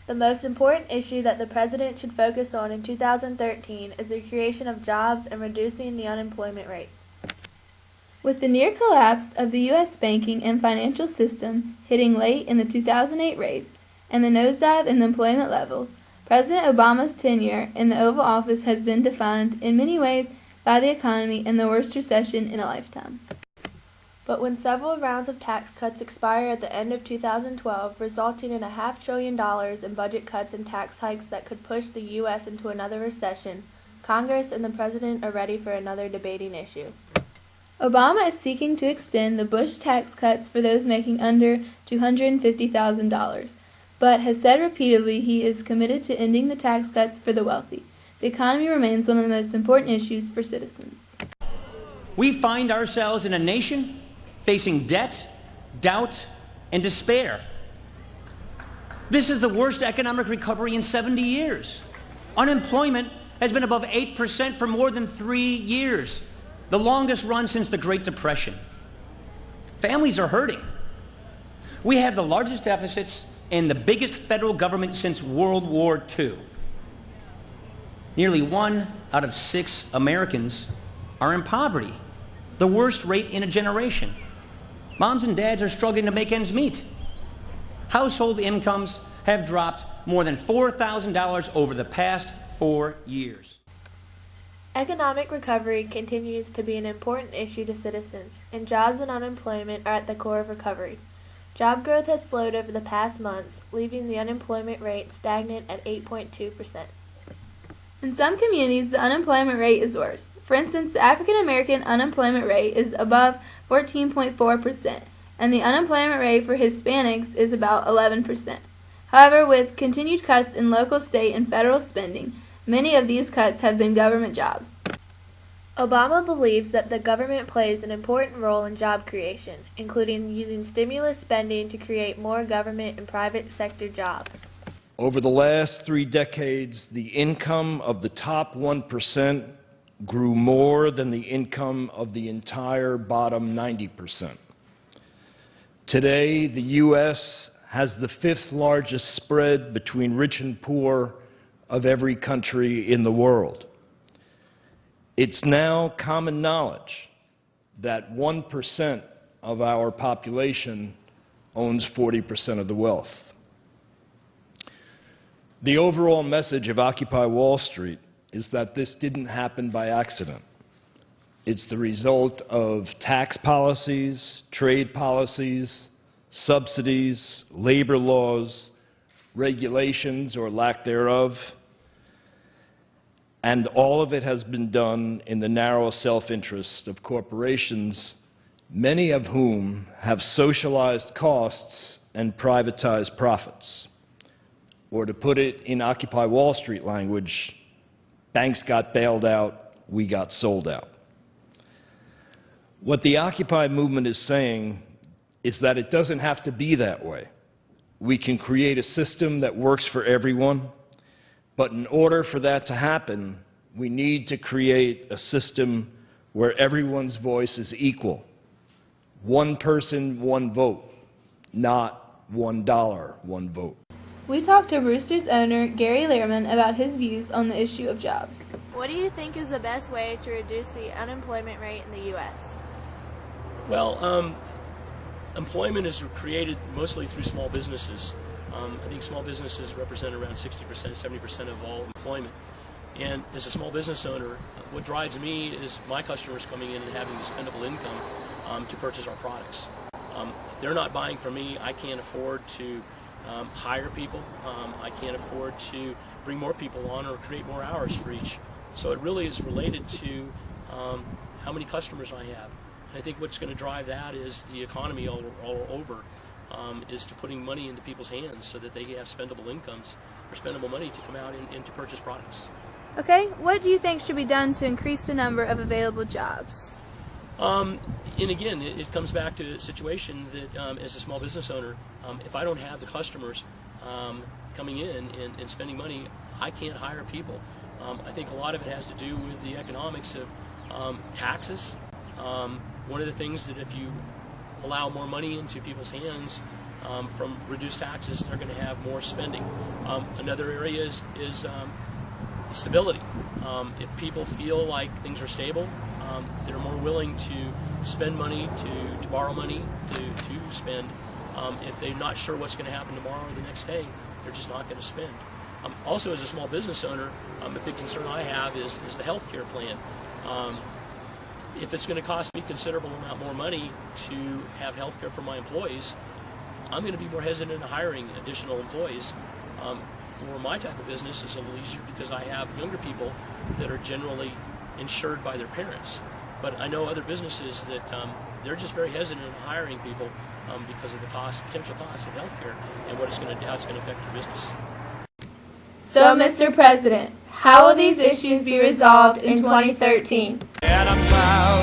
The most important issue that the President should focus on in 2013 is the creation of jobs and reducing the unemployment rate. With the near collapse of the U.S. banking and financial system hitting late in the 2008 race and the nosedive in the employment levels, President Obama's tenure in the Oval Office has been defined in many ways by the economy and the worst recession in a lifetime. But when several rounds of tax cuts expire at the end of 2012, resulting in $500 billion in budget cuts and tax hikes that could push the U.S. into another recession, Congress and the President are ready for another debating issue. Obama is seeking to extend the Bush tax cuts for those making under $250,000, but has said repeatedly he is committed to ending the tax cuts for the wealthy. The economy remains one of the most important issues for citizens. We find ourselves in a nation facing debt, doubt, and despair. This is the worst economic recovery in 70 years. Unemployment has been above 8% for more than 3 years, the longest run since the Great Depression. Families are hurting. We have the largest deficits and the biggest federal government since World War II. Nearly 1 out of 6 Americans are in poverty, the worst rate in a generation. Moms and dads are struggling to make ends meet. Household incomes have dropped more than $4,000 over the past 4 years. Economic recovery continues to be an important issue to citizens, and jobs and unemployment are at the core of recovery. Job growth has slowed over the past months, leaving the unemployment rate stagnant at 8.2%. In some communities, the unemployment rate is worse. For instance, the African American unemployment rate is above 14.4%, and the unemployment rate for Hispanics is about 11%. However, with continued cuts in local, state, and federal spending, many of these cuts have been government jobs. Obama believes that the government plays an important role in job creation, including using stimulus spending to create more government and private sector jobs. Over the last 3 decades, the income of the top 1% grew more than the income of the entire bottom 90%. Today, the U.S. has the 5th largest spread between rich and poor of every country in the world. It's now common knowledge that 1% of our population owns 40% of the wealth. The overall message of Occupy Wall Street is that this didn't happen by accident. It's the result of tax policies, trade policies, subsidies, labor laws, regulations or lack thereof, and all of it has been done in the narrow self-interest of corporations, many of whom have socialized costs and privatized profits. Or to put it in Occupy Wall Street language, banks got bailed out, we got sold out. What the Occupy movement is saying is that it doesn't have to be that way. We can create a system that works for everyone, but in order for that to happen, we need to create a system where everyone's voice is equal. One person, one vote, not $1, one vote. We talked to Brewster's owner, Gary Lehrman, about his views on the issue of jobs. What do you think is the best way to reduce the unemployment rate in the U.S.? Well, employment is created mostly through small businesses. I think small businesses represent around 60%, 70% of all employment. And as a small business owner, what drives me is my customers coming in and having dispendable income to purchase our products. If they're not buying from me, I can't afford to hire people. I can't afford to bring more people on or create more hours for each. So it really is related to how many customers I have. And I think what's going to drive that is the economy all over, is to putting money into people's hands so that they have spendable incomes or spendable money to come out and to purchase products. Okay, what do you think should be done to increase the number of available jobs? And again, it comes back to a situation that as a small business owner, if I don't have the customers coming in and spending money, I can't hire people. I think a lot of it has to do with the economics of taxes. One of the things that if you allow more money into people's hands, from reduced taxes, they're going to have more spending. Another area is stability. If people feel like things are stable, they're more willing to spend money, to borrow money, to spend. If they're not sure what's going to happen tomorrow or the next day, they're just not going to spend. Also, as a small business owner, a big concern I have is the health care plan. If it's going to cost me a considerable amount more money to have health care for my employees, I'm going to be more hesitant in hiring additional employees. For my type of business, it's a little easier because I have younger people that are generally insured by their parents. But I know other businesses that they're just very hesitant in hiring people because of the potential cost of health care and how it's going to affect their business. So, Mr. President, how will these issues be resolved in 2013? And I'm proud